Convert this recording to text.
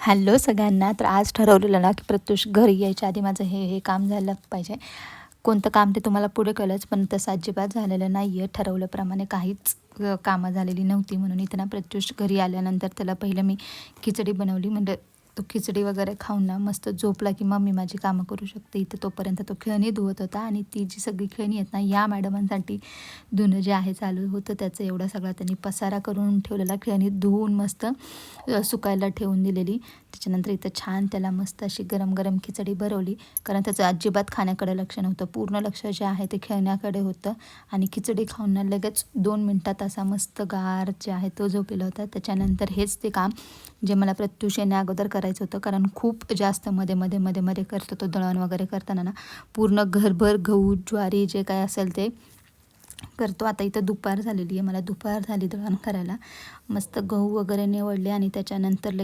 Hello सगळ्यांना. तर आज ठरवलेलं ना की प्रत्युष घरी यायच्या आधी माझं हे काम झालं पाहिजे. कोणतं काम ते तुम्हाला पुढे कळलंच, पण तसं अजिबात झालेलं नाही आहे. ठरवल्याप्रमाणे काहीच कामं झालेली नव्हती. म्हणून इथं ना प्रत्युष घरी आल्यानंतर त्याला पहिलं मी खिचडी बनवली. म्हणजे तो खिचडी वगैरे खाऊन ना मस्त झोपला की मग मी माझी कामं करू शकते. इथं तोपर्यंत तो खेळणी धुवत होता आणि ती जी सगळी खेळणी आहेत ना, या मॅडमांसाठी धुणं जे आहे चालू होतं. त्याचं एवढा सगळा त्यांनी पसारा करून ठेवलेला, खेळणी धुवून मस्त सुकायला ठेवून दिलेली. त्याच्यानंतर इथं छान त्याला मस्त अशी गरम गरम खिचडी भरवली, कारण त्याचं अजिबात खाण्याकडे लक्ष नव्हतं. पूर्ण लक्ष जे आहे ते खेळण्याकडे होतं. आणि खिचडी खाऊन ना लगेच 2 मिनटात असा मस्त गार जे आहे तो झोपलेला होता. त्याच्यानंतर हेच ते काम जे मला प्रत्युष येण्या अगोदर करायचं होतं, कारण खूप जास्त मध्ये मध्ये मध्ये मध्ये करतो तो. दळण वगैरे करताना ना पूर्ण घरभर गहू ज्वारी जे काय असेल ते करतो. आता इथं दुपार झालेली आहे, मला दुपार झाली दळण करायला. मस्त गहू वगैरे निवडले आणि त्याच्यानंतर लगेच